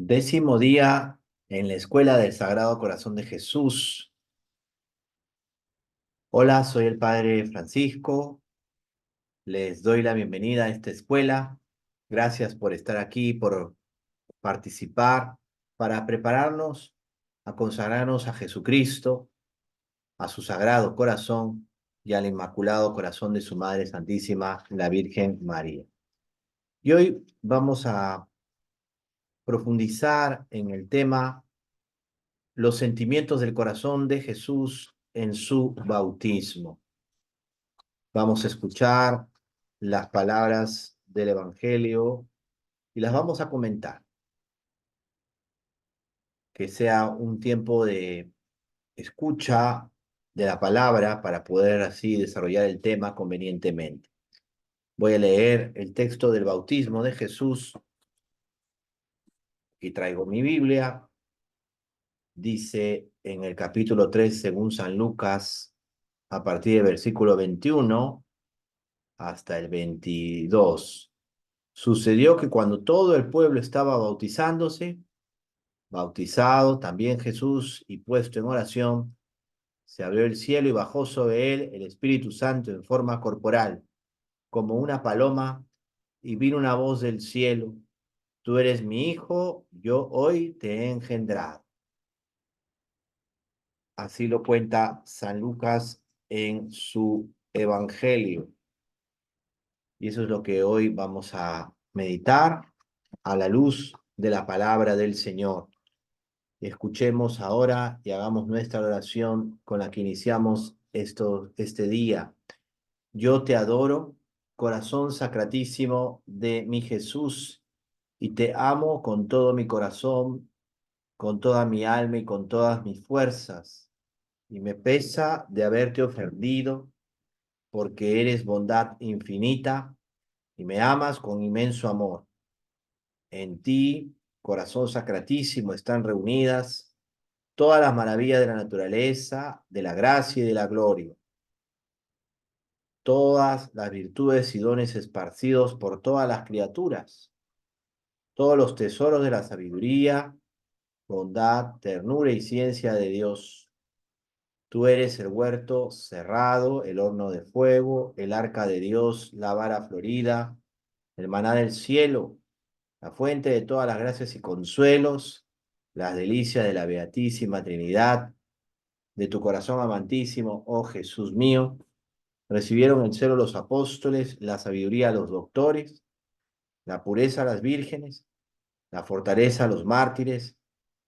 Décimo día en la Escuela del Sagrado Corazón de Jesús. Hola, soy el Padre Francisco. Les doy la bienvenida a esta escuela. Gracias por estar aquí, por participar, para prepararnos a consagrarnos a Jesucristo, a su Sagrado Corazón y al Inmaculado Corazón de su Madre Santísima, la Virgen María. Y hoy vamos a profundizar en el tema los sentimientos del corazón de Jesús en su bautismo. Vamos a escuchar las palabras del Evangelio y las vamos a comentar. Que sea un tiempo de escucha de la palabra para poder así desarrollar el tema convenientemente. Voy a leer el texto del bautismo de Jesús y traigo mi Biblia. Dice en el capítulo 3, según San Lucas, a partir del versículo 21 hasta el 22. Sucedió que cuando todo el pueblo estaba bautizándose, bautizado también Jesús y puesto en oración, se abrió el cielo y bajó sobre él el Espíritu Santo en forma corporal, como una paloma, y vino una voz del cielo: Tú eres mi hijo, yo hoy te he engendrado. Así lo cuenta San Lucas en su Evangelio. Y eso es lo que hoy vamos a meditar a la luz de la palabra del Señor. Escuchemos ahora y hagamos nuestra oración con la que iniciamos este día. Yo te adoro, corazón sacratísimo de mi Jesús, y te amo con todo mi corazón, con toda mi alma y con todas mis fuerzas. Y me pesa de haberte ofendido, porque eres bondad infinita y me amas con inmenso amor. En ti, corazón sacratísimo, están reunidas todas las maravillas de la naturaleza, de la gracia y de la gloria, todas las virtudes y dones esparcidos por todas las criaturas, todos los tesoros de la sabiduría, bondad, ternura y ciencia de Dios. Tú eres el huerto cerrado, el horno de fuego, el arca de Dios, la vara florida, el maná del cielo, la fuente de todas las gracias y consuelos, las delicias de la Beatísima Trinidad. De tu corazón amantísimo, oh Jesús mío, recibieron el celo los apóstoles, la sabiduría los doctores, la pureza las vírgenes, la fortaleza los mártires,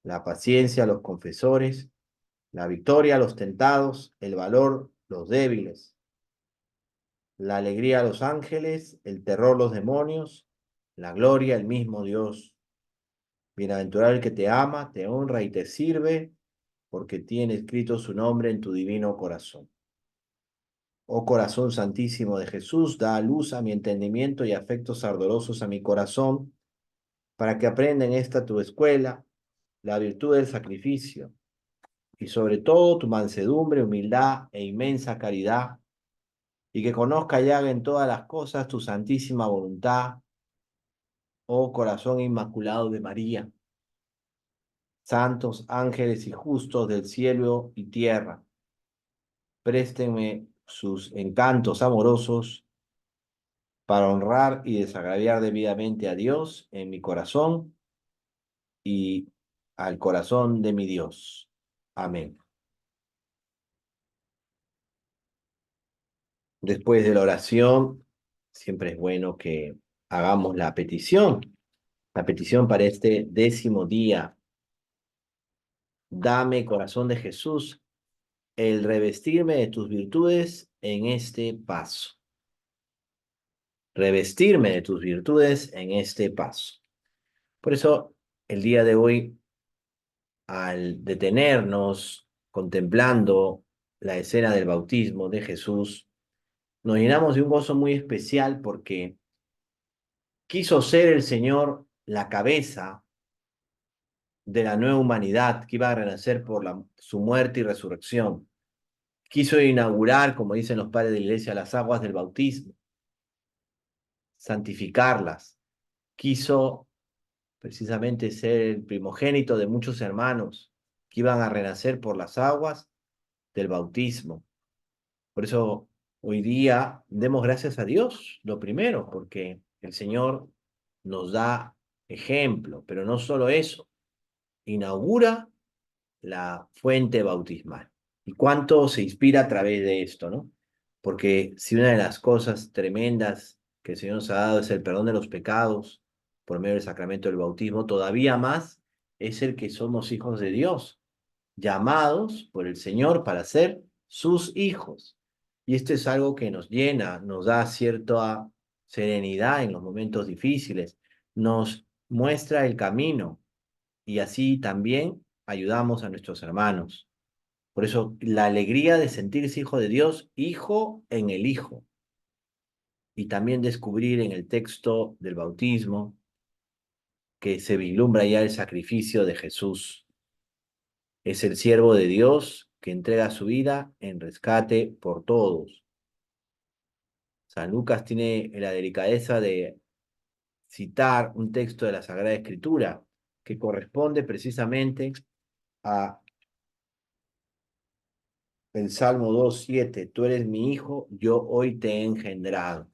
la paciencia los confesores, la victoria los tentados, el valor los débiles, la alegría los ángeles, el terror los demonios, la gloria el mismo Dios. Bienaventurado el que te ama, te honra y te sirve, porque tiene escrito su nombre en tu divino corazón. Oh corazón santísimo de Jesús, da luz a mi entendimiento y afectos ardorosos a mi corazón, para que aprenda en esta tu escuela la virtud del sacrificio, y sobre todo tu mansedumbre, humildad e inmensa caridad, y que conozca y haga en todas las cosas tu santísima voluntad, oh corazón inmaculado de María. Santos ángeles y justos del cielo y tierra, préstenme sus encantos amorosos para honrar y desagraviar debidamente a Dios en mi corazón y al corazón de mi Dios. Amén. Después de la oración, siempre es bueno que hagamos la petición para este 10º día. Dame, corazón de Jesús, el revestirme de tus virtudes en este paso. Revestirme de tus virtudes en este paso. Por eso, el día de hoy, al detenernos contemplando la escena del bautismo de Jesús, nos llenamos de un gozo muy especial porque quiso ser el Señor la cabeza de la nueva humanidad que iba a renacer por su muerte y resurrección. Quiso inaugurar, como dicen los padres de la iglesia, las aguas del bautismo, santificarlas. Quiso precisamente ser el primogénito de muchos hermanos que iban a renacer por las aguas del bautismo. Por eso hoy día demos gracias a Dios, lo primero, porque el Señor nos da ejemplo, pero no solo eso, inaugura la fuente bautismal. ¿Y cuánto se inspira a través de esto, no? Porque si una de las cosas tremendas que el Señor nos ha dado es el perdón de los pecados por medio del sacramento del bautismo, todavía más es el que somos hijos de Dios, llamados por el Señor para ser sus hijos. Y esto es algo que nos llena, nos da cierta serenidad en los momentos difíciles, nos muestra el camino y así también ayudamos a nuestros hermanos. Por eso la alegría de sentirse hijo de Dios, hijo en el Hijo, y también descubrir en el texto del bautismo que se vislumbra ya el sacrificio de Jesús. Es el siervo de Dios que entrega su vida en rescate por todos. San Lucas tiene la delicadeza de citar un texto de la Sagrada Escritura que corresponde precisamente a el Salmo 2:7, tú eres mi hijo, yo hoy te he engendrado.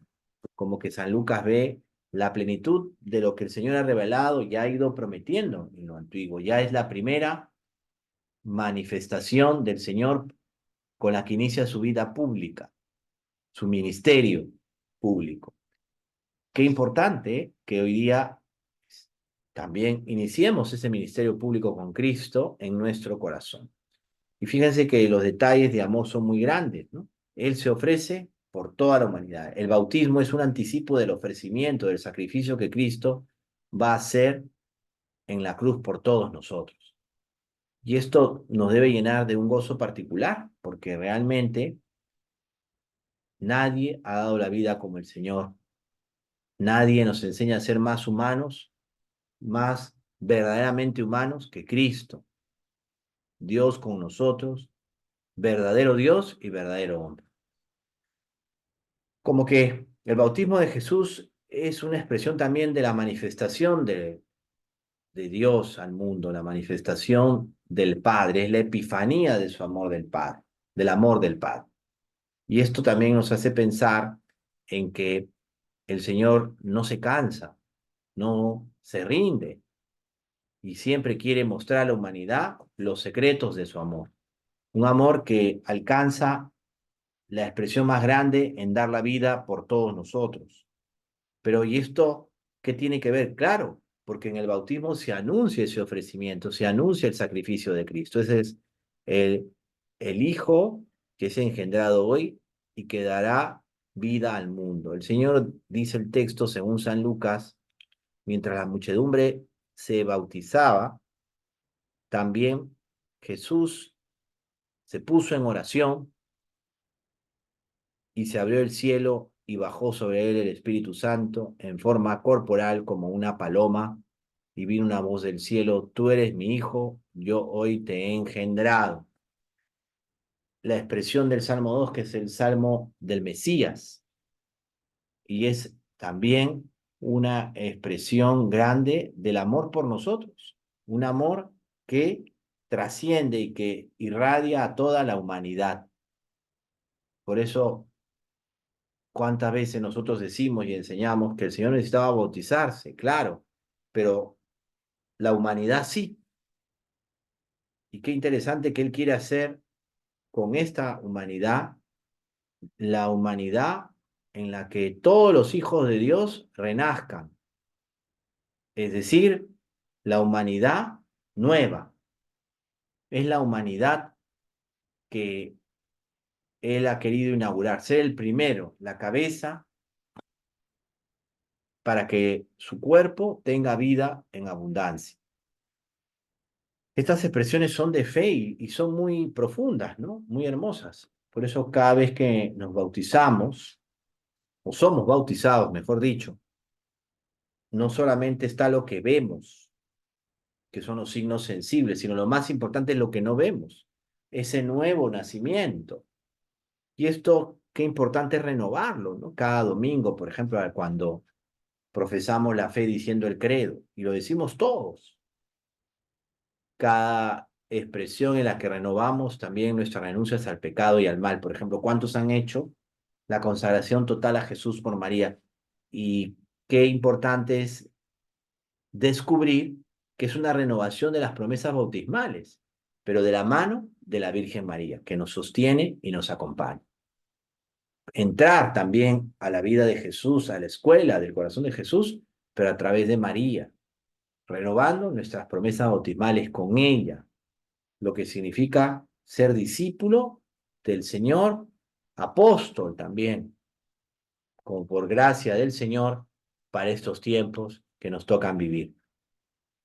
Como que San Lucas ve la plenitud de lo que el Señor ha revelado y ha ido prometiendo en lo antiguo. Ya es la primera manifestación del Señor con la que inicia su vida pública, su ministerio público. Qué importante que hoy día también iniciemos ese ministerio público con Cristo en nuestro corazón. Y fíjense que los detalles de amor son muy grandes, ¿no? Él se ofrece por toda la humanidad. El bautismo es un anticipo del ofrecimiento, del sacrificio que Cristo va a hacer en la cruz por todos nosotros. Y esto nos debe llenar de un gozo particular, porque realmente nadie ha dado la vida como el Señor. Nadie nos enseña a ser más humanos, más verdaderamente humanos que Cristo. Dios con nosotros, verdadero Dios y verdadero hombre. Como que el bautismo de Jesús es una expresión también de la manifestación de Dios al mundo, la manifestación del Padre, es la epifanía de su amor del Padre, del amor del Padre. Y esto también nos hace pensar en que el Señor no se cansa, no se rinde y siempre quiere mostrar a la humanidad los secretos de su amor. Un amor que alcanza la expresión más grande en dar la vida por todos nosotros. Pero ¿y esto qué tiene que ver? Claro, porque en el bautismo se anuncia ese ofrecimiento, se anuncia el sacrificio de Cristo. Ese es el, el Hijo que es engendrado hoy y que dará vida al mundo. El Señor, dice el texto, según San Lucas, mientras la muchedumbre se bautizaba, también Jesús se puso en oración y se abrió el cielo y bajó sobre él el Espíritu Santo en forma corporal como una paloma, y vino una voz del cielo, tú eres mi hijo, yo hoy te he engendrado. La expresión del Salmo 2, que es el Salmo del Mesías, y es también una expresión grande del amor por nosotros, un amor que trasciende y que irradia a toda la humanidad. Por eso ¿cuántas veces nosotros decimos y enseñamos que el Señor necesitaba bautizarse? Claro, pero la humanidad sí. Y qué interesante que Él quiere hacer con esta humanidad, la humanidad en la que todos los hijos de Dios renazcan. Es decir, la humanidad nueva. Es la humanidad que Él ha querido inaugurar, ser el primero, la cabeza, para que su cuerpo tenga vida en abundancia. Estas expresiones son de fe y son muy profundas, ¿no? Muy hermosas. Por eso cada vez que nos bautizamos, o somos bautizados, mejor dicho, no solamente está lo que vemos, que son los signos sensibles, sino lo más importante es lo que no vemos, ese nuevo nacimiento. Y esto, qué importante es renovarlo, ¿no? Cada domingo, por ejemplo, cuando profesamos la fe diciendo el credo, y lo decimos todos. Cada expresión en la que renovamos también nuestras renuncias al pecado y al mal. Por ejemplo, ¿cuántos han hecho la consagración total a Jesús por María? Y qué importante es descubrir que es una renovación de las promesas bautismales, pero de la mano de la Virgen María, que nos sostiene y nos acompaña. Entrar también a la vida de Jesús, a la escuela del corazón de Jesús, pero a través de María, renovando nuestras promesas bautismales con ella, lo que significa ser discípulo del Señor, apóstol también, como por gracia del Señor, para estos tiempos que nos tocan vivir.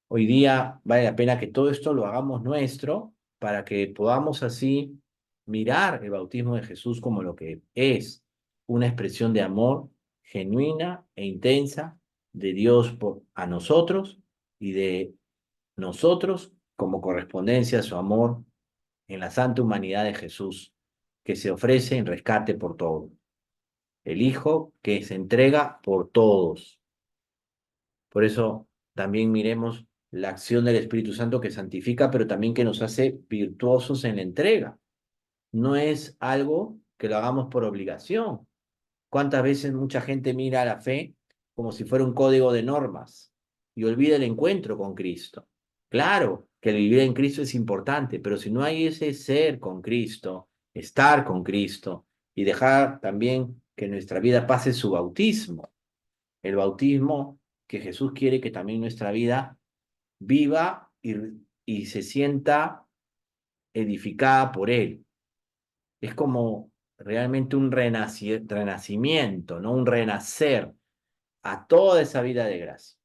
Hoy día vale la pena que todo esto lo hagamos nuestro para que podamos así mirar el bautismo de Jesús como lo que es una expresión de amor genuina e intensa de Dios a nosotros y de nosotros como correspondencia a su amor en la santa humanidad de Jesús, que se ofrece en rescate por todos. El Hijo que se entrega por todos. Por eso también miremos la acción del Espíritu Santo que santifica, pero también que nos hace virtuosos en la entrega. No es algo que lo hagamos por obligación. ¿Cuántas veces mucha gente mira a la fe como si fuera un código de normas y olvida el encuentro con Cristo? Claro que el vivir en Cristo es importante, pero si no hay ese ser con Cristo, estar con Cristo y dejar también que nuestra vida pase su bautismo, el bautismo que Jesús quiere que también nuestra vida viva y se sienta edificada por Él. Es como realmente un renacimiento, ¿no? Un renacer a toda esa vida de gracia.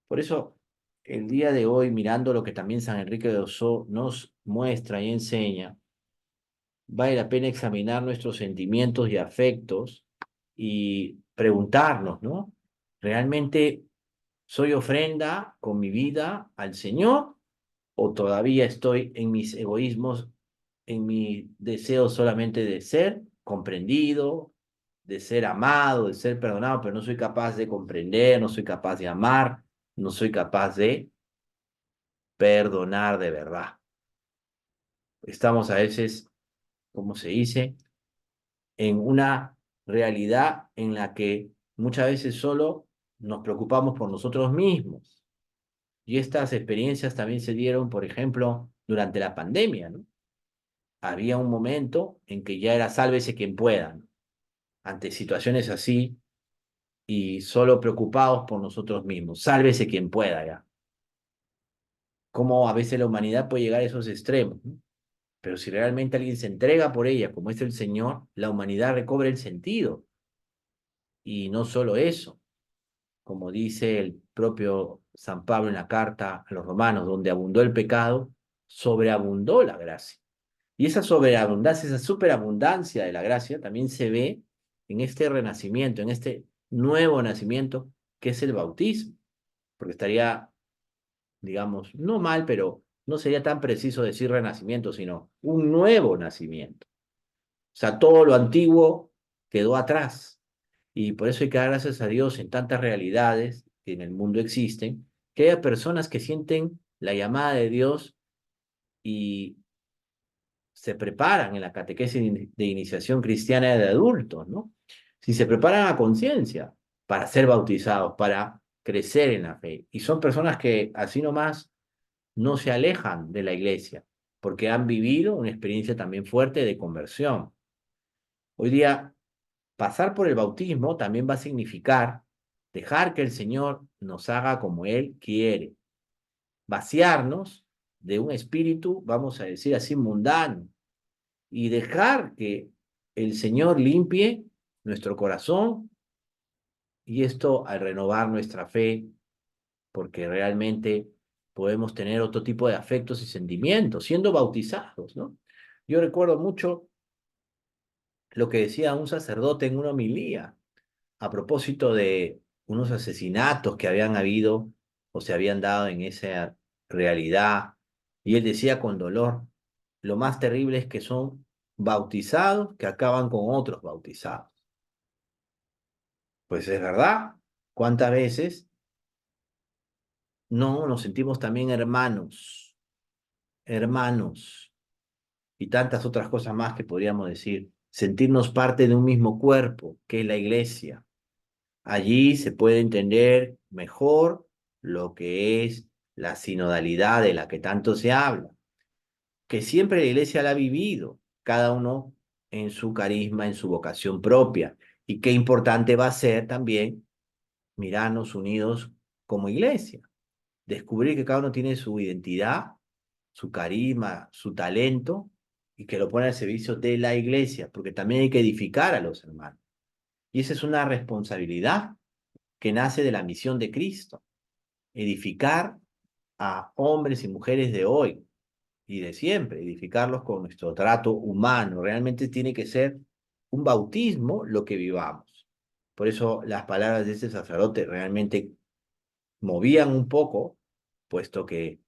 Por eso, el día de hoy, mirando lo que también San Enrique de Ossó nos muestra y enseña, vale la pena examinar nuestros sentimientos y afectos y preguntarnos, ¿no? ¿Realmente soy ofrenda con mi vida al Señor o todavía estoy en mis egoísmos, en mi deseo solamente de ser comprendido, de ser amado, de ser perdonado, pero no soy capaz de comprender, no soy capaz de amar, no soy capaz de perdonar de verdad? Estamos a veces, como se dice, en una realidad en la que muchas veces solo nos preocupamos por nosotros mismos. Y estas experiencias también se dieron, por ejemplo, durante la pandemia, ¿no? Había un momento en que ya era sálvese quien pueda, ¿no? Ante situaciones así y solo preocupados por nosotros mismos, sálvese quien pueda ya. Cómo a veces la humanidad puede llegar a esos extremos, ¿no? Pero si realmente alguien se entrega por ella, como es el Señor, la humanidad recobra el sentido. Y no solo eso, como dice el propio San Pablo en la carta a los romanos, donde abundó el pecado, sobreabundó la gracia. Y esa sobreabundancia, esa superabundancia de la gracia también se ve en este renacimiento, en este nuevo nacimiento que es el bautismo, porque estaría, digamos, no mal, pero no sería tan preciso decir renacimiento, sino un nuevo nacimiento. O sea, todo lo antiguo quedó atrás. Y por eso hay que dar gracias a Dios en tantas realidades que en el mundo existen, que haya personas que sienten la llamada de Dios y se preparan en la catequesis de iniciación cristiana de adultos, ¿no? Si se preparan a conciencia para ser bautizados, para crecer en la fe. Y son personas que así nomás no se alejan de la iglesia, porque han vivido una experiencia también fuerte de conversión. Hoy día, pasar por el bautismo también va a significar dejar que el Señor nos haga como Él quiere, vaciarnos de un espíritu, vamos a decir así, mundano, y dejar que el Señor limpie nuestro corazón y esto al renovar nuestra fe, porque realmente podemos tener otro tipo de afectos y sentimientos siendo bautizados, ¿no? Yo recuerdo mucho lo que decía un sacerdote en una homilía a propósito de unos asesinatos que habían habido o se habían dado en esa realidad, y él decía con dolor, lo más terrible es que son bautizados que acaban con otros bautizados. Pues es verdad, ¿Cuántas veces no nos sentimos también hermanos, hermanos, y tantas otras cosas más que podríamos decir? Sentirnos parte de un mismo cuerpo, que es la iglesia. Allí se puede entender mejor lo que es la sinodalidad de la que tanto se habla, que siempre la iglesia la ha vivido, cada uno en su carisma, en su vocación propia, y qué importante va a ser también mirarnos unidos como iglesia, descubrir que cada uno tiene su identidad, su carisma, su talento, y que lo pone al servicio de la iglesia, porque también hay que edificar a los hermanos. Y esa es una responsabilidad que nace de la misión de Cristo, edificar a hombres y mujeres de hoy y de siempre, edificarlos con nuestro trato humano. Realmente tiene que ser un bautismo lo que vivamos. Por eso las palabras de ese sacerdote realmente movían un poco, puesto que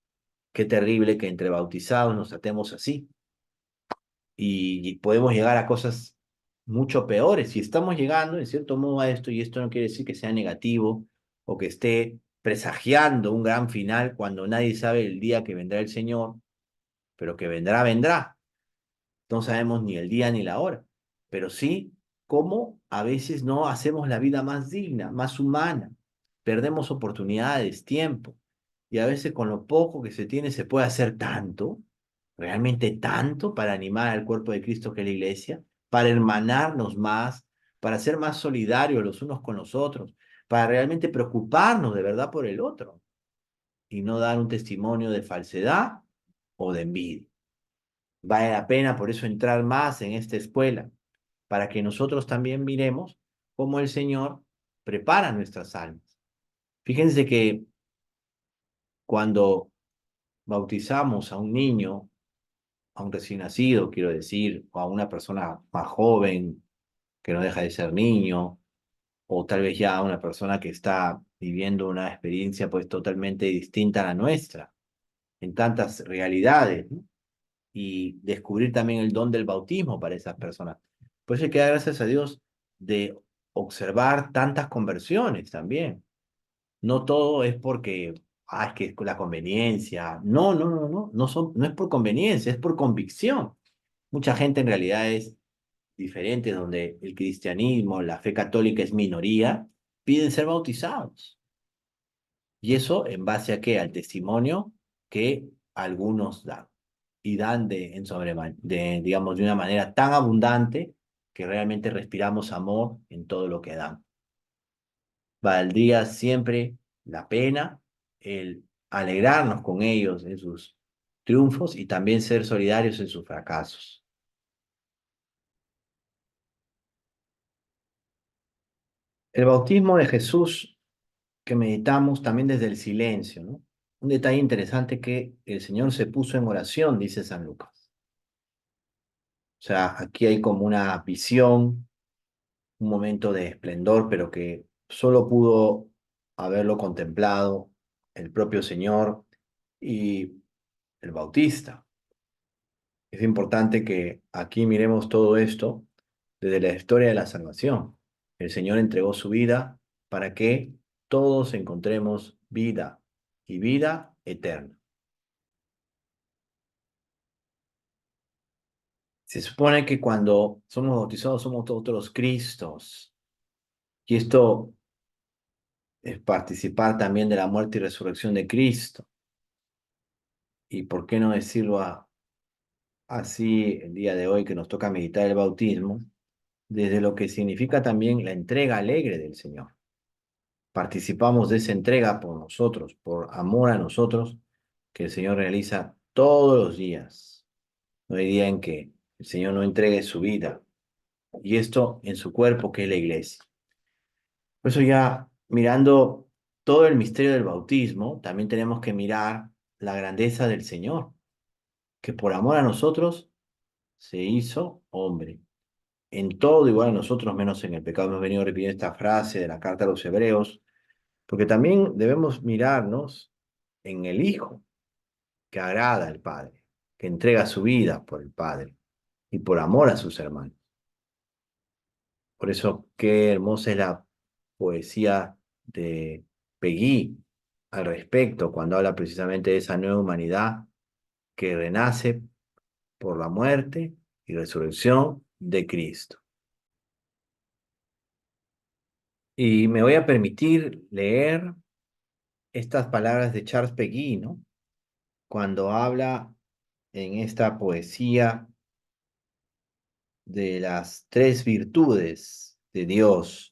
qué terrible que entre bautizados nos tratemos así. Y podemos llegar a cosas mucho peores. Si estamos llegando, en cierto modo, a esto, y esto no quiere decir que sea negativo o que esté presagiando un gran final cuando nadie sabe el día que vendrá el Señor, pero que vendrá, vendrá. No sabemos ni el día ni la hora, pero sí cómo a veces no hacemos la vida más digna, más humana. Perdemos oportunidades, tiempo, y a veces con lo poco que se tiene se puede hacer tanto, realmente tanto para animar al cuerpo de Cristo que es la iglesia, para hermanarnos más, para ser más solidarios los unos con los otros, para realmente preocuparnos de verdad por el otro y no dar un testimonio de falsedad o de envidia. Vale la pena por eso entrar más en esta escuela, para que nosotros también miremos cómo el Señor prepara nuestras almas. Fíjense que cuando bautizamos a un niño, a un recién nacido, quiero decir, o a una persona más joven que no deja de ser niño, o tal vez ya a una persona que está viviendo una experiencia pues totalmente distinta a la nuestra, en tantas realidades, ¿no? Y descubrir también el don del bautismo para esas personas. Por eso hay que dar gracias a Dios de observar tantas conversiones también. No todo es porque, es que es la conveniencia. No, no, no, no, no es por conveniencia, es por convicción. Mucha gente en realidad es diferente, donde el cristianismo, la fe católica es minoría, piden ser bautizados. Y eso en base a qué? Al testimonio que algunos dan. Y dan digamos, de una manera tan abundante que realmente respiramos amor en todo lo que dan. Valdría siempre la pena el alegrarnos con ellos en sus triunfos y también ser solidarios en sus fracasos. El bautismo de Jesús que meditamos también desde el silencio, ¿no? Un detalle interesante que el Señor se puso en oración, dice San Lucas. O sea, aquí hay como una visión, un momento de esplendor, pero que solo pudo haberlo contemplado el propio Señor y el Bautista. Es importante que aquí miremos todo esto desde la historia de la salvación. El Señor entregó su vida para que todos encontremos vida y vida eterna. Se supone que cuando somos bautizados somos todos los Cristos. Y esto es participar también de la muerte y resurrección de Cristo. Y por qué no decirlo así el día de hoy que nos toca meditar el bautismo, desde lo que significa también la entrega alegre del Señor. Participamos de esa entrega por nosotros, por amor a nosotros, que el Señor realiza todos los días. No hay día en que el Señor no entregue su vida. Y esto en su cuerpo, que es la iglesia. Por eso ya mirando todo el misterio del bautismo, también tenemos que mirar la grandeza del Señor, que por amor a nosotros se hizo hombre. En todo igual a nosotros, menos en el pecado. Hemos venido repitiendo esta frase de la carta a los Hebreos, porque también debemos mirarnos en el Hijo, que agrada al Padre, que entrega su vida por el Padre y por amor a sus hermanos. Por eso, qué hermosa es la poesía de Peggy al respecto, cuando habla precisamente de esa nueva humanidad que renace por la muerte y resurrección de Cristo. Y me voy a permitir leer estas palabras de Charles Peggy, ¿no? Cuando habla en esta poesía de las tres virtudes de Dios.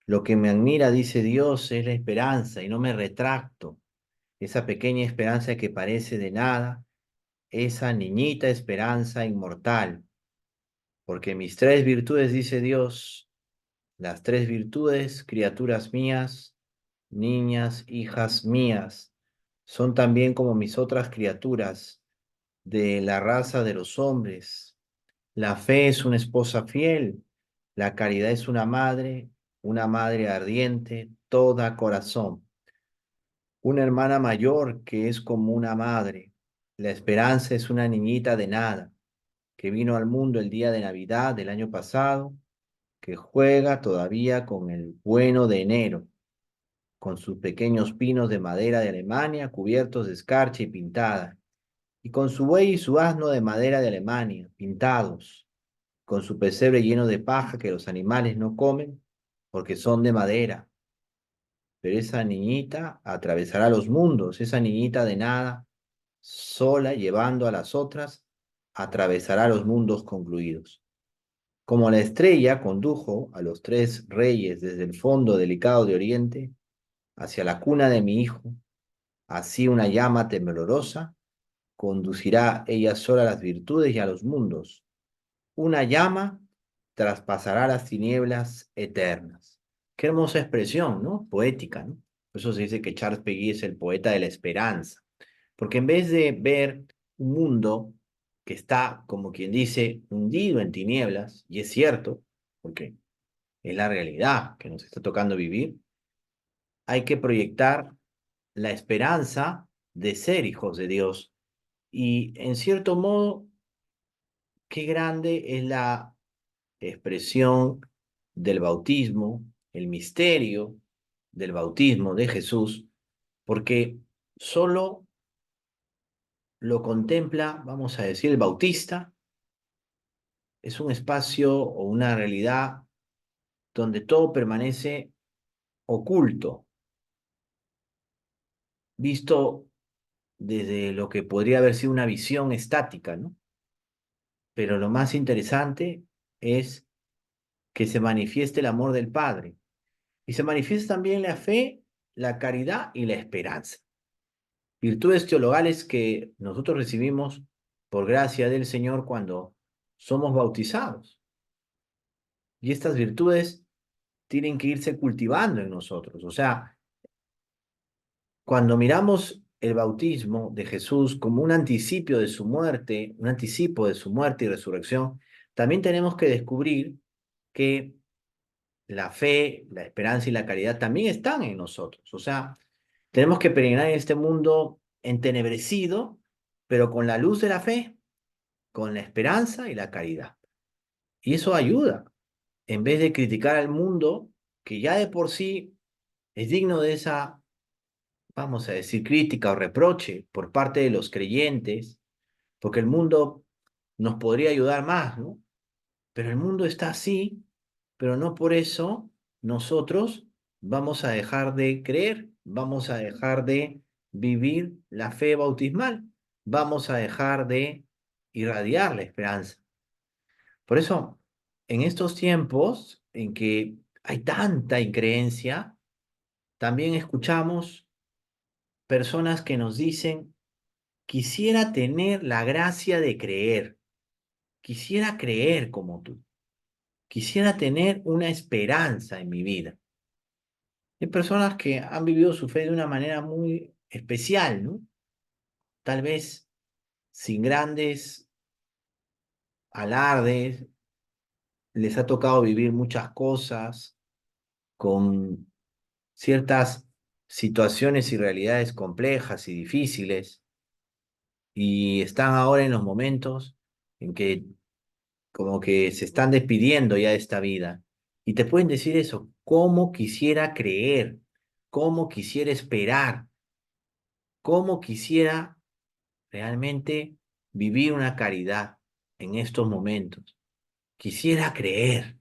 Lo que me admira, dice Dios, es la esperanza y no me retracto. Esa pequeña esperanza que parece de nada, esa niñita esperanza inmortal. Porque mis tres virtudes, dice Dios, las tres virtudes, criaturas mías, niñas, hijas mías, son también como mis otras criaturas de la raza de los hombres. La fe es una esposa fiel, la caridad es una madre ardiente, toda corazón, una hermana mayor que es como una madre. La esperanza es una niñita de nada, que vino al mundo el día de Navidad del año pasado, que juega todavía con el bueno de enero, con sus pequeños pinos de madera de Alemania cubiertos de escarcha y pintada, y con su buey y su asno de madera de Alemania, pintados, con su pesebre lleno de paja que los animales no comen porque son de madera. Pero esa niñita atravesará los mundos, esa niñita de nada, sola llevando a las otras, atravesará los mundos concluidos. Como la estrella condujo a los tres reyes desde el fondo delicado de Oriente hacia la cuna de mi hijo, así una llama temblorosa conducirá ella sola a las virtudes y a los mundos. Una llama traspasará las tinieblas eternas. Qué hermosa expresión, ¿no? Poética, ¿no? Por eso se dice que Charles Peguy es el poeta de la esperanza, porque en vez de ver un mundo que está, como quien dice, hundido en tinieblas, y es cierto, porque es la realidad que nos está tocando vivir, hay que proyectar la esperanza de ser hijos de Dios. Y en cierto modo, qué grande es la expresión del bautismo, el misterio del bautismo de Jesús, porque solo lo contempla, vamos a decir, el bautista, es un espacio o una realidad donde todo permanece oculto, visto desde lo que podría haber sido una visión estática, ¿no? Pero lo más interesante es que se manifieste el amor del Padre y se manifiesta también la fe, la caridad y la esperanza. Virtudes teologales que nosotros recibimos por gracia del Señor cuando somos bautizados. Y estas virtudes tienen que irse cultivando en nosotros. O sea, cuando miramos el bautismo de Jesús como un anticipio de su muerte, un anticipo de su muerte y resurrección, también tenemos que descubrir que la fe, la esperanza y la caridad también están en nosotros. O sea, tenemos que peregrinar en este mundo entenebrecido, pero con la luz de la fe, con la esperanza y la caridad. Y eso ayuda, en vez de criticar al mundo, que ya de por sí es digno de esa, vamos a decir, crítica o reproche por parte de los creyentes, porque el mundo nos podría ayudar más, ¿no? Pero el mundo está así, pero no por eso nosotros vamos a dejar de creer, vamos a dejar de vivir la fe bautismal, vamos a dejar de irradiar la esperanza. Por eso, en estos tiempos en que hay tanta increencia, también escuchamos personas que nos dicen, quisiera tener la gracia de creer, quisiera creer como tú. Quisiera tener una esperanza en mi vida. Hay personas que han vivido su fe de una manera muy especial, ¿no? Tal vez sin grandes alardes, les ha tocado vivir muchas cosas con ciertas situaciones y realidades complejas y difíciles, y están ahora en los momentos en que como que se están despidiendo ya de esta vida. Y te pueden decir eso, ¿cómo quisiera creer? cómo quisiera esperar, cómo quisiera realmente vivir una caridad en estos momentos. Quisiera creer.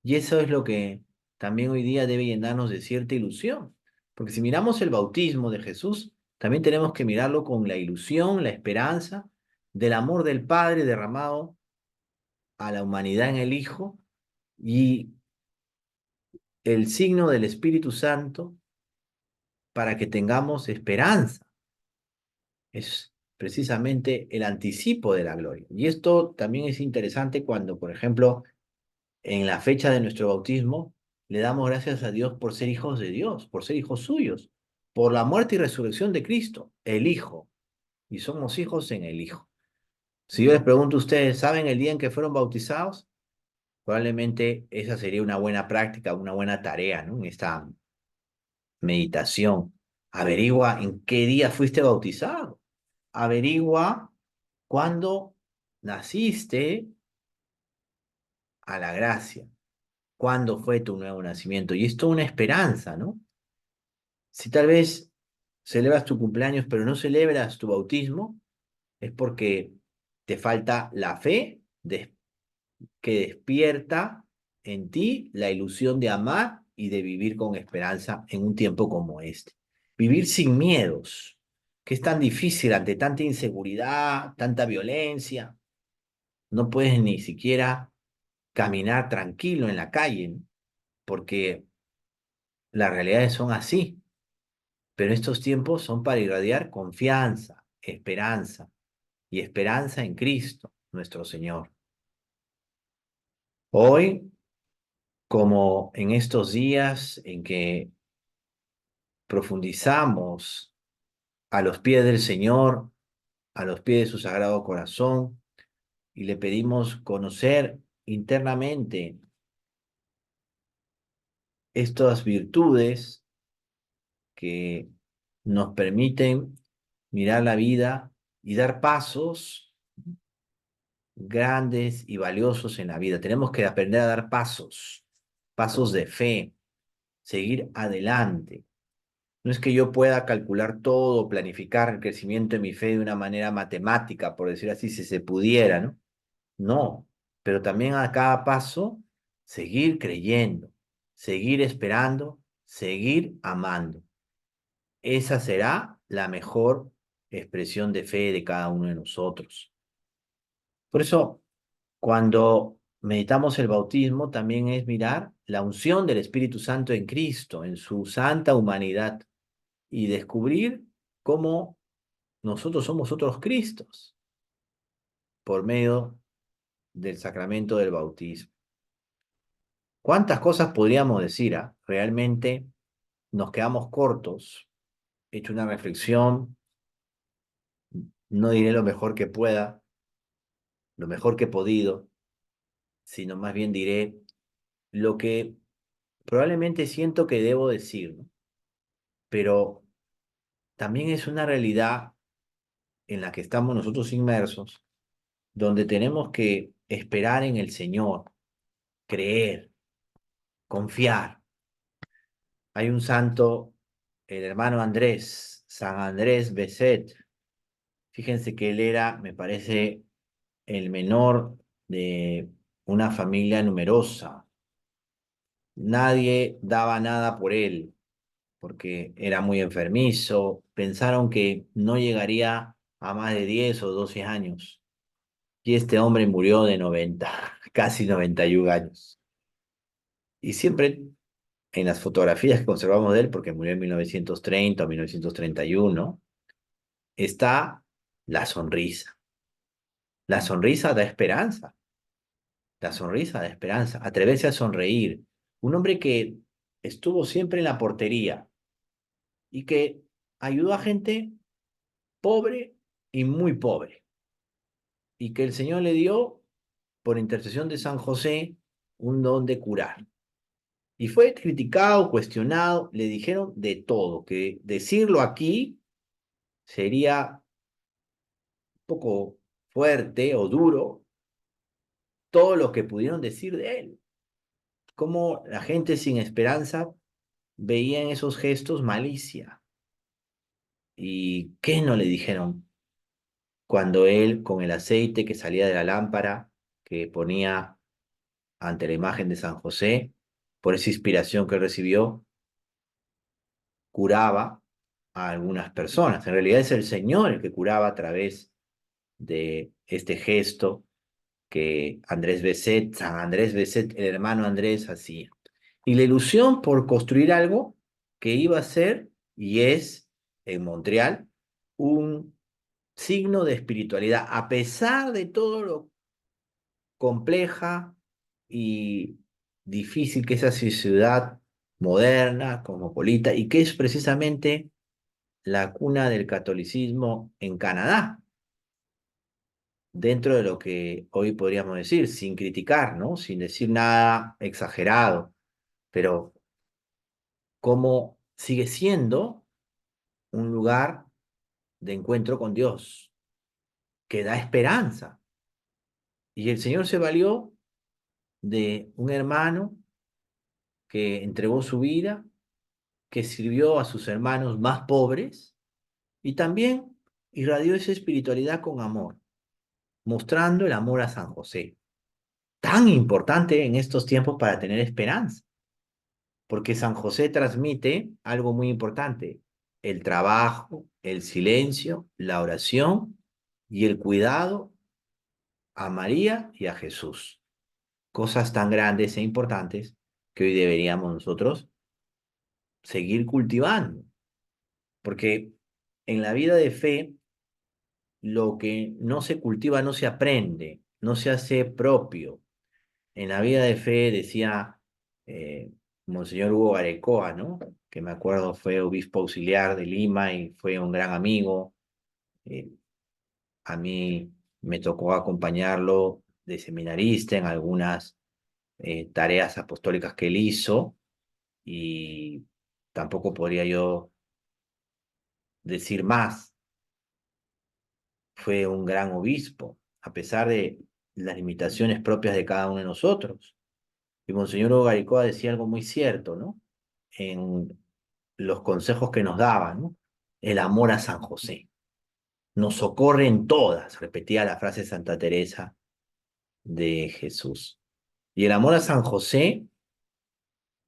Y eso es lo que también hoy día debe llenarnos de cierta ilusión. Porque si miramos el bautismo de Jesús, también tenemos que mirarlo con la ilusión, la esperanza del amor del Padre derramado a la humanidad en el Hijo y el signo del Espíritu Santo para que tengamos esperanza. Es precisamente el anticipo de la gloria. Y esto también es interesante cuando, por ejemplo, en la fecha de nuestro bautismo, le damos gracias a Dios por ser hijos de Dios, por ser hijos suyos, por la muerte y resurrección de Cristo, el Hijo. Y somos hijos en el Hijo. Si yo les pregunto a ustedes, ¿saben el día en que fueron bautizados? Probablemente esa sería una buena práctica, una buena tarea, ¿no? En esta meditación. Averigua en qué día fuiste bautizado. Averigua cuándo naciste a la gracia. ¿Cuándo fue tu nuevo nacimiento? Y esto es una esperanza, ¿no? Si tal vez celebras tu cumpleaños, pero no celebras tu bautismo, es porque te falta la fe que despierta en ti la ilusión de amar y de vivir con esperanza en un tiempo como este. Vivir sin miedos, que es tan difícil ante tanta inseguridad, tanta violencia. No puedes ni siquiera caminar tranquilo en la calle, ¿no? Porque las realidades son así. Pero estos tiempos son para irradiar confianza, esperanza y esperanza en Cristo, nuestro Señor. Hoy, como en estos días en que profundizamos a los pies del Señor, a los pies de su Sagrado Corazón, y le pedimos conocer internamente estas virtudes que nos permiten mirar la vida y dar pasos grandes y valiosos en la vida. Tenemos que aprender a dar pasos, pasos de fe, seguir adelante. No es que yo pueda calcular todo, planificar el crecimiento de mi fe de una manera matemática, por decir así, si se pudiera, ¿no? No, pero también a cada paso seguir creyendo, seguir esperando, seguir amando. Esa será la mejor expresión de fe de cada uno de nosotros. Por eso, cuando meditamos el bautismo, también es mirar la unción del Espíritu Santo en Cristo, en su santa humanidad, y descubrir cómo nosotros somos otros Cristos por medio del sacramento del bautismo. ¿Cuántas cosas podríamos decir? Realmente nos quedamos cortos. He hecho una reflexión, no diré lo mejor que pueda, lo mejor que he podido, sino más bien diré lo que probablemente siento que debo decir, ¿no? Pero también es una realidad en la que estamos nosotros inmersos, donde tenemos que esperar en el Señor, creer, confiar. Hay un santo, el hermano Andrés, San Andrés Beset. Fíjense que él era, me parece, el menor de una familia numerosa. Nadie daba nada por él, porque era muy enfermizo. Pensaron que no llegaría a más de 10 o 12 años. Y este hombre murió de 90, casi 91 años. Y siempre en las fotografías que conservamos de él, porque murió en 1930 o 1931, está la sonrisa. La sonrisa da esperanza. La sonrisa da esperanza. Atreverse a sonreír. Un hombre que estuvo siempre en la portería y que ayudó a gente pobre y muy pobre. Y que el Señor le dio, por intercesión de San José, un don de curar. Y fue criticado, cuestionado, le dijeron de todo, que decirlo aquí sería un poco fuerte o duro, todo lo que pudieron decir de él. Cómo la gente sin esperanza veía en esos gestos malicia. ¿Y qué no le dijeron cuando él, con el aceite que salía de la lámpara, que ponía ante la imagen de San José, por esa inspiración que recibió, curaba a algunas personas? En realidad es el Señor el que curaba a través de este gesto que Andrés Besset, San Andrés Besset, el hermano Andrés, hacía. Y la ilusión por construir algo que iba a ser y es en Montreal un signo de espiritualidad, a pesar de todo lo compleja y difícil que es esa ciudad moderna, cosmopolita, y que es precisamente la cuna del catolicismo en Canadá, dentro de lo que hoy podríamos decir, sin criticar, ¿no? Sin decir nada exagerado, pero cómo sigue siendo un lugar de encuentro con Dios, que da esperanza. Y el Señor se valió de un hermano que entregó su vida, que sirvió a sus hermanos más pobres y también irradió esa espiritualidad con amor, mostrando el amor a San José, tan importante en estos tiempos para tener esperanza, porque San José transmite algo muy importante: el trabajo, el silencio, la oración y el cuidado a María y a Jesús. Cosas tan grandes e importantes que hoy deberíamos nosotros seguir cultivando, porque en la vida de fe lo que no se cultiva no se aprende, no se hace propio. En la vida de fe decía Monseñor Hugo Garecoa, ¿no? Que me acuerdo fue obispo auxiliar de Lima y fue un gran amigo. eh, a mí me tocó acompañarlo de seminarista en algunas tareas apostólicas que él hizo, y tampoco podría yo decir más. Fue un gran obispo, a pesar de las limitaciones propias de cada uno de nosotros. Y Monseñor Ogaricoa decía algo muy cierto, ¿no? En los consejos que nos daba, ¿no? El amor a San José. Nos socorre en todas, repetía la frase de Santa Teresa de Jesús. Y el amor a San José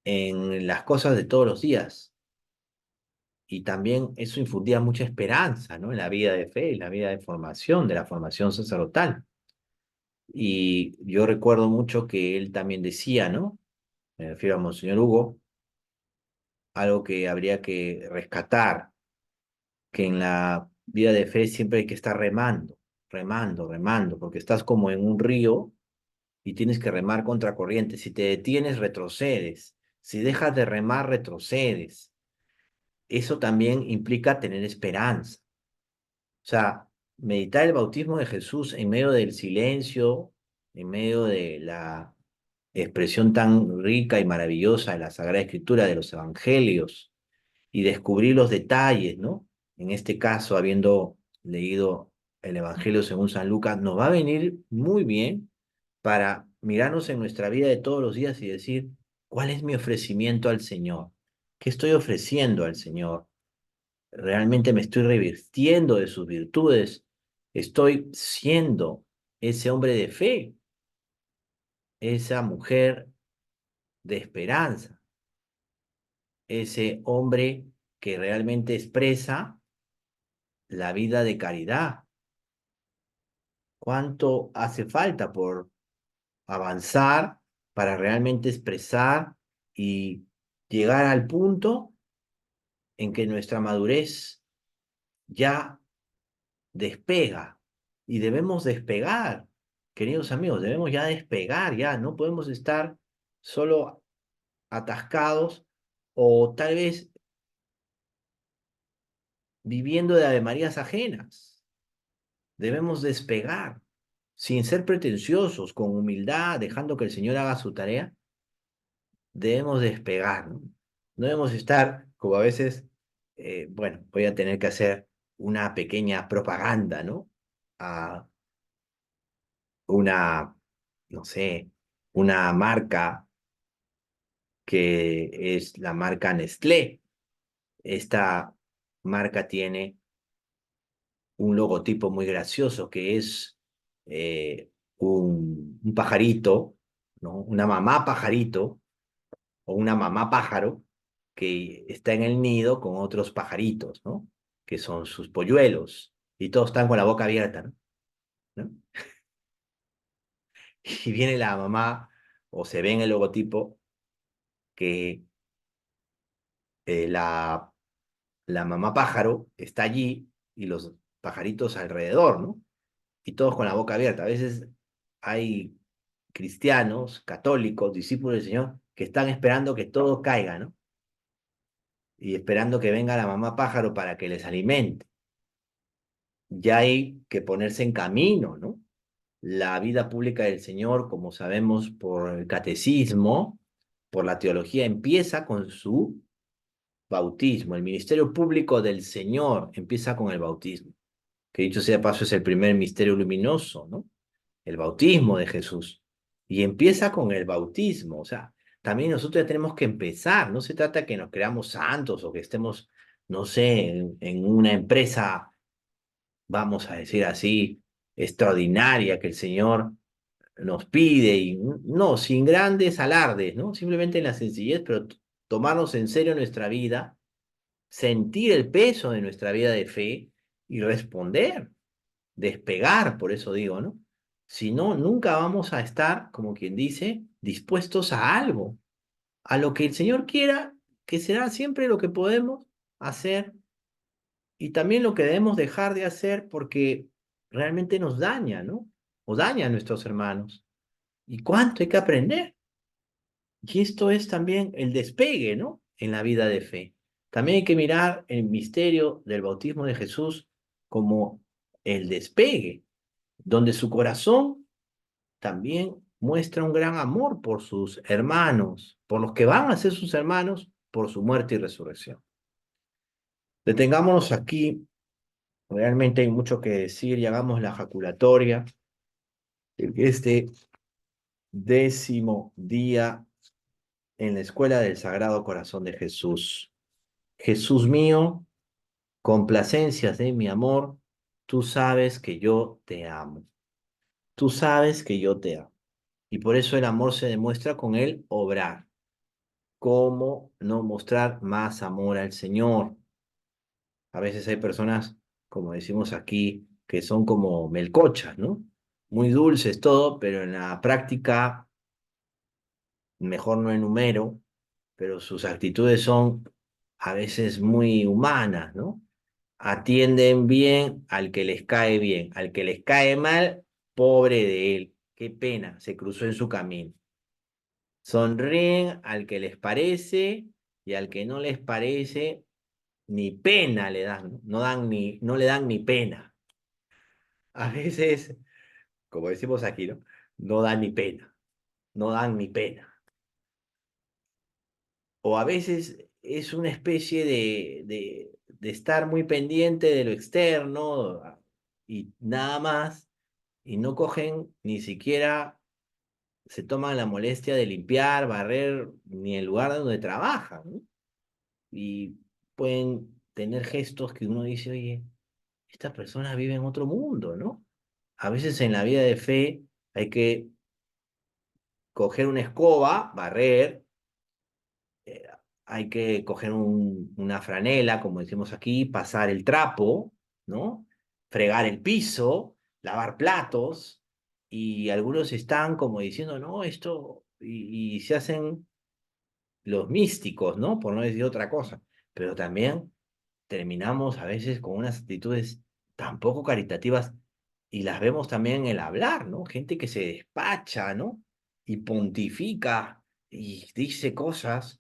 en las cosas de todos los días. Y también eso infundía mucha esperanza, ¿no? En la vida de fe, en la vida de formación, de la formación sacerdotal. Y yo recuerdo mucho que él también decía, ¿no? Me refiero a Monseñor Hugo, algo que habría que rescatar, que en la vida de fe siempre hay que estar remando, remando, remando, porque estás como en un río y tienes que remar contra corriente. Si te detienes, retrocedes. Si dejas de remar, retrocedes. Eso también implica tener esperanza. O sea, meditar el bautismo de Jesús en medio del silencio, en medio de la expresión tan rica y maravillosa de la Sagrada Escritura, de los Evangelios, y descubrir los detalles, ¿no? En este caso, habiendo leído el Evangelio según San Lucas, nos va a venir muy bien para mirarnos en nuestra vida de todos los días y decir, ¿cuál es mi ofrecimiento al Señor? ¿Qué estoy ofreciendo al Señor? ¿Realmente me estoy revirtiendo de sus virtudes? ¿Estoy siendo ese hombre de fe, esa mujer de esperanza, ese hombre que realmente expresa la vida de caridad? ¿Cuánto hace falta por avanzar para realmente expresar y llegar al punto en que nuestra madurez ya despega? Y debemos despegar, queridos amigos, debemos ya despegar, ya no podemos estar solo atascados o tal vez viviendo de avemarías ajenas. Debemos despegar sin ser pretenciosos, con humildad, dejando que el Señor haga su tarea. Debemos despegar, ¿no? No debemos estar, como a veces, bueno, voy a tener que hacer una pequeña propaganda, ¿no? A una, no sé, una marca que es la marca Nestlé. Esta marca tiene un logotipo muy gracioso que es un pajarito, ¿no? Una mamá pajarito o una mamá pájaro que está en el nido con otros pajaritos, ¿no? Que son sus polluelos y todos están con la boca abierta, ¿no? ¿No? Y viene la mamá o se ve en el logotipo que la mamá pájaro está allí y los pajaritos alrededor, ¿no? Y todos con la boca abierta. A veces hay cristianos, católicos, discípulos del Señor, que están esperando que todo caiga, ¿no? Y esperando que venga la mamá pájaro para que les alimente. Ya hay que ponerse en camino, ¿no? La vida pública del Señor, como sabemos por el catecismo, por la teología, empieza con su bautismo. El ministerio público del Señor empieza con el bautismo, que dicho sea de paso es el primer misterio luminoso, ¿no? El bautismo de Jesús. Y empieza con el bautismo, o sea, también nosotros ya tenemos que empezar, no se trata que nos creamos santos o que estemos, no sé, en una empresa, vamos a decir así, extraordinaria que el Señor nos pide, y no, sin grandes alardes, ¿no? Simplemente en la sencillez, pero tomarnos en serio nuestra vida, sentir el peso de nuestra vida de fe y responder, despegar, por eso digo, ¿no? Si no, nunca vamos a estar, como quien dice, dispuestos a algo, a lo que el Señor quiera, que será siempre lo que podemos hacer y también lo que debemos dejar de hacer porque realmente nos daña, ¿no? O daña a nuestros hermanos. ¿Y cuánto hay que aprender? Y esto es también el despegue, ¿no? En la vida de fe. También hay que mirar el misterio del bautismo de Jesús como el despegue, donde su corazón también muestra un gran amor por sus hermanos, por los que van a ser sus hermanos, por su muerte y resurrección. Detengámonos aquí, realmente hay mucho que decir y hagamos la jaculatoria en este 10º día en la escuela del Sagrado Corazón de Jesús. Jesús mío, complacencias de mi amor, tú sabes que yo te amo. Tú sabes que yo te amo. Y por eso el amor se demuestra con el obrar. ¿Cómo no mostrar más amor al Señor? A veces hay personas, como decimos aquí, que son como melcochas, ¿no? Muy dulces todo, pero en la práctica, mejor no enumero, pero sus actitudes son a veces muy humanas, ¿no? Atienden bien al que les cae bien, al que les cae mal, pobre de él, qué pena, se cruzó en su camino. Sonríen al que les parece y al que no les parece, ni pena le dan, no le dan ni pena. A veces, como decimos aquí, ¿no? No dan ni pena, no dan ni pena. O a veces es una especie de estar muy pendiente de lo externo y nada más, y no cogen ni siquiera se toman la molestia de limpiar, barrer, ni el lugar donde trabajan, ¿no? Y pueden tener gestos que uno dice, oye, esta persona vive en otro mundo, ¿no? A veces en la vida de fe hay que coger una escoba, barrer, eh, hay que coger una franela, como decimos aquí, pasar el trapo, ¿no? Fregar el piso, lavar platos, y algunos están como diciendo, no, esto, y se hacen los místicos, ¿no? Por no decir otra cosa, pero también terminamos a veces con unas actitudes tan poco caritativas y las vemos también en el hablar, ¿no? Gente que se despacha, ¿no? Y pontifica y dice cosas,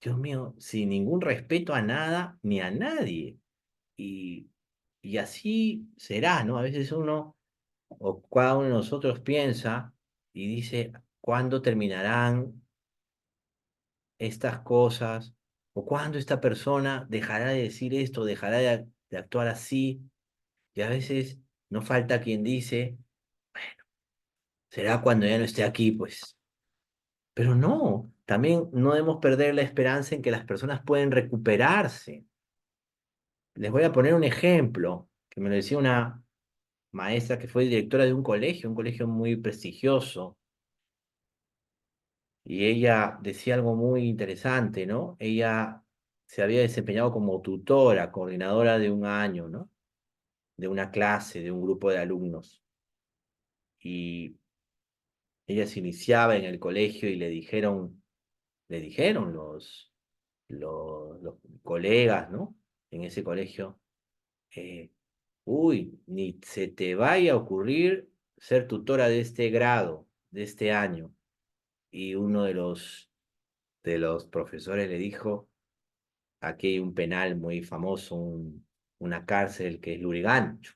Dios mío, sin ningún respeto a nada ni a nadie. Y, y así será, ¿no? A veces uno o cada uno de nosotros piensa y dice, ¿cuándo terminarán estas cosas? ¿O cuándo esta persona dejará de decir esto, dejará de actuar así? Y a veces no falta quien dice, será cuando ya no esté aquí, pues. Pero no, también no debemos perder la esperanza en que las personas pueden recuperarse. Les voy a poner un ejemplo que me lo decía una maestra que fue directora de un colegio muy prestigioso, y ella decía algo muy interesante, ¿no? Ella se había desempeñado como tutora, coordinadora de un año, ¿no? De una clase, de un grupo de alumnos. Y ella se iniciaba en el colegio y le dijeron los colegas, ¿no? En ese colegio, eh, uy, ni se te vaya a ocurrir ser tutora de este grado, de este año. Y uno de los profesores le dijo, aquí hay un penal muy famoso, una cárcel que es Lurigancho,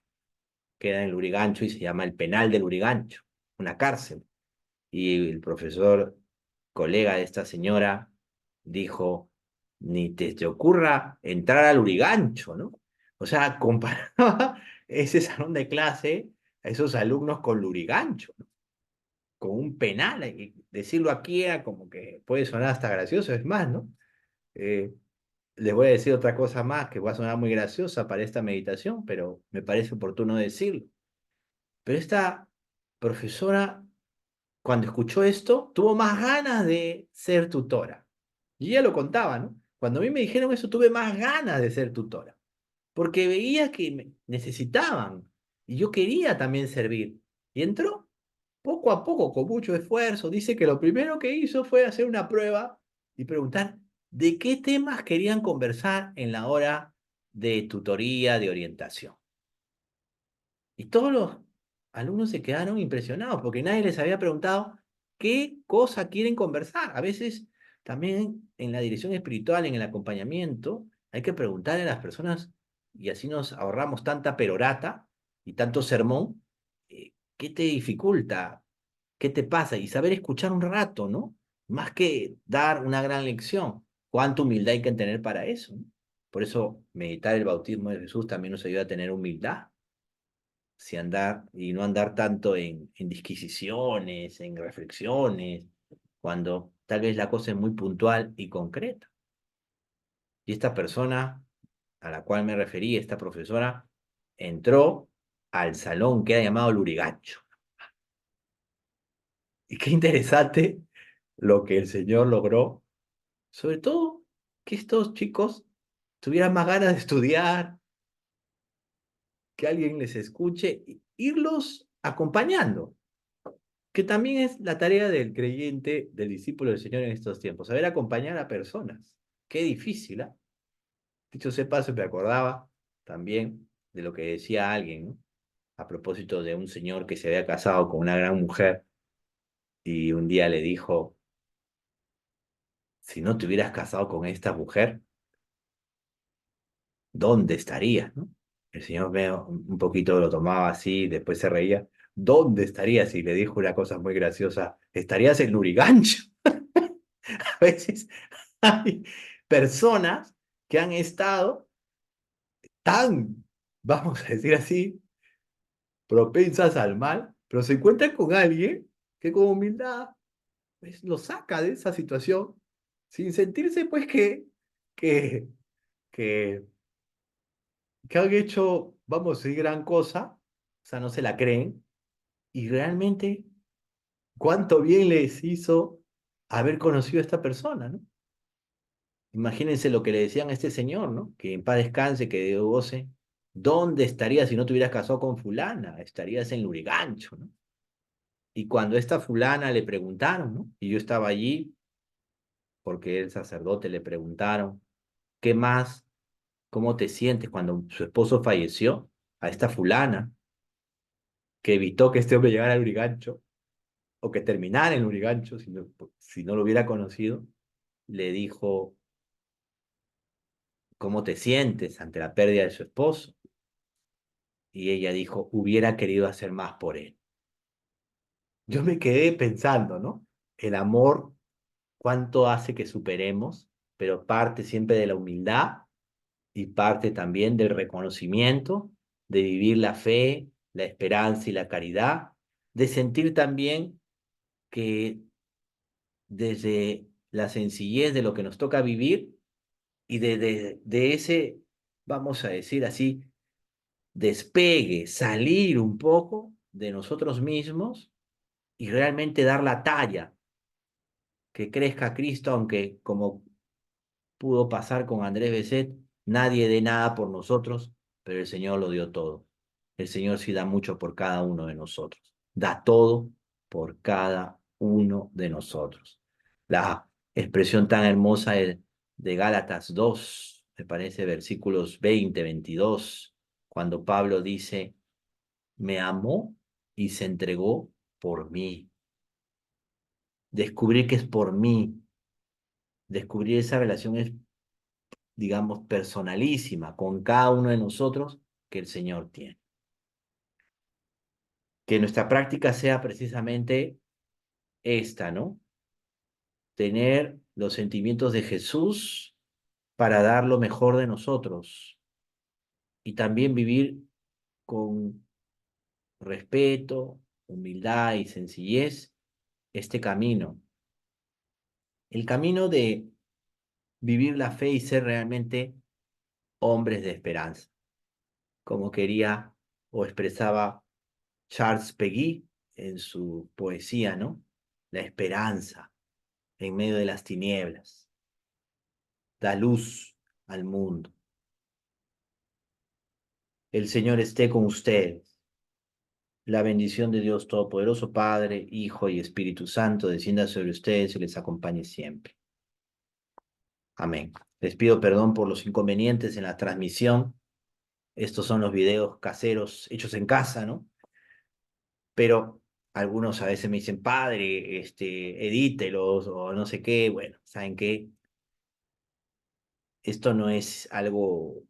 queda en Lurigancho y se llama el penal de Lurigancho, una cárcel. Y el profesor, colega de esta señora, dijo, ni te ocurra entrar al Lurigancho, ¿no? O sea, comparaba ese salón de clase a esos alumnos con Lurigancho, ¿no? Con un penal, y decirlo aquí era como que puede sonar hasta gracioso, es más, ¿no? Eh, Les voy a decir otra cosa más que va a sonar muy graciosa para esta meditación, pero me parece oportuno decirlo. Pero esta profesora, cuando escuchó esto, tuvo más ganas de ser tutora. Y ella lo contaba, ¿no? Cuando a mí me dijeron eso, tuve más ganas de ser tutora, porque veía que me necesitaban y yo quería también servir. Y entró poco a poco, con mucho esfuerzo. Dice que lo primero que hizo fue hacer una prueba y preguntar de qué temas querían conversar en la hora de tutoría, de orientación. Y todos los alumnos se quedaron impresionados porque nadie les había preguntado qué cosa quieren conversar. A veces también en la dirección espiritual, en el acompañamiento, hay que preguntarle a las personas, y así nos ahorramos tanta perorata y tanto sermón, ¿qué te dificulta? ¿Qué te pasa? Y saber escuchar un rato, ¿no? Más que dar una gran lección. ¿Cuánta humildad hay que tener para eso? ¿No? Por eso meditar el bautismo de Jesús también nos ayuda a tener humildad, si andar y no andar tanto en disquisiciones, en reflexiones, cuando tal vez la cosa es muy puntual y concreta. Y esta persona a la cual me referí, esta profesora, entró al salón que era llamado Lurigancho. Y qué interesante lo que el Señor logró, sobre todo que estos chicos tuvieran más ganas de estudiar, que alguien les escuche, irlos acompañando, que también es la tarea del creyente, del discípulo del Señor en estos tiempos, saber acompañar a personas. Qué difícil, ¿ah? Dicho sea paso, me acordaba también de lo que decía alguien, ¿no? A propósito de un señor que se había casado con una gran mujer y un día le dijo, si no te hubieras casado con esta mujer, ¿dónde estarías, no? El señor veo un poquito lo tomaba así, después se reía. ¿Dónde estarías? Y le dijo una cosa muy graciosa, estarías en Lurigancho. A veces hay personas que han estado tan, vamos a decir así, propensas al mal, pero se encuentran con alguien que con humildad pues, lo saca de esa situación sin sentirse pues que, que, que han hecho, vamos a decir, gran cosa, o sea, no se la creen, y realmente cuánto bien les hizo haber conocido a esta persona, ¿no? Imagínense lo que le decían a este señor, ¿no? Que en paz descanse, que Dios goce. ¿Dónde estarías si no te hubieras casado con fulana? Estarías en Lurigancho, ¿no? Y cuando esta fulana le preguntaron, ¿no? Y yo estaba allí, porque el sacerdote le preguntaron, ¿qué más? ¿Cómo te sientes cuando su esposo falleció? A esta fulana, que evitó que este hombre llegara al Lurigancho, o que terminara en Lurigancho, si no lo hubiera conocido, le dijo, ¿cómo te sientes ante la pérdida de su esposo? Y ella dijo, hubiera querido hacer más por él. Yo me quedé pensando, ¿no? El amor, cuánto hace que superemos, pero parte siempre de la humildad y parte también del reconocimiento, de vivir la fe, la esperanza y la caridad, de sentir también que desde la sencillez de lo que nos toca vivir y de ese, vamos a decir así, despegue, salir un poco de nosotros mismos y realmente dar la talla, que crezca Cristo, aunque como pudo pasar con Andrés Besset, nadie dé nada por nosotros, pero el Señor lo dio todo. El Señor sí da mucho por cada uno de nosotros. Da todo por cada uno de nosotros. La expresión tan hermosa de Gálatas 2, me parece, versículos 20, 22, cuando Pablo dice, me amó y se entregó por mí. Descubrir que es por mí. Descubrir esa relación es, digamos, personalísima con cada uno de nosotros que el Señor tiene. Que nuestra práctica sea precisamente esta, ¿no? Tener los sentimientos de Jesús para dar lo mejor de nosotros y también vivir con respeto, humildad y sencillez este camino. El camino de vivir la fe y ser realmente hombres de esperanza, como quería o expresaba Charles Peguy en su poesía, ¿no? La esperanza en medio de las tinieblas da luz al mundo. El Señor esté con ustedes. La bendición de Dios Todopoderoso, Padre, Hijo y Espíritu Santo, descienda sobre ustedes y les acompañe siempre. Amén. Les pido perdón por los inconvenientes en la transmisión. Estos son los videos caseros hechos en casa, ¿no? Pero algunos a veces me dicen, padre, edítelos o no sé qué. Bueno, ¿saben qué? Esto no es algo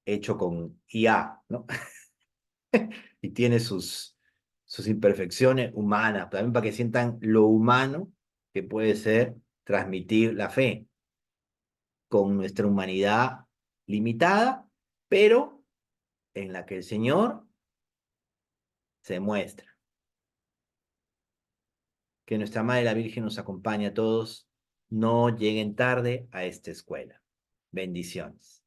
hecho con IA, ¿no? Y tiene sus imperfecciones humanas, también para que sientan lo humano que puede ser transmitir la fe con nuestra humanidad limitada, pero en la que el Señor se muestra. Que nuestra Madre la Virgen nos acompañe a todos. No lleguen tarde a esta escuela. Bendiciones.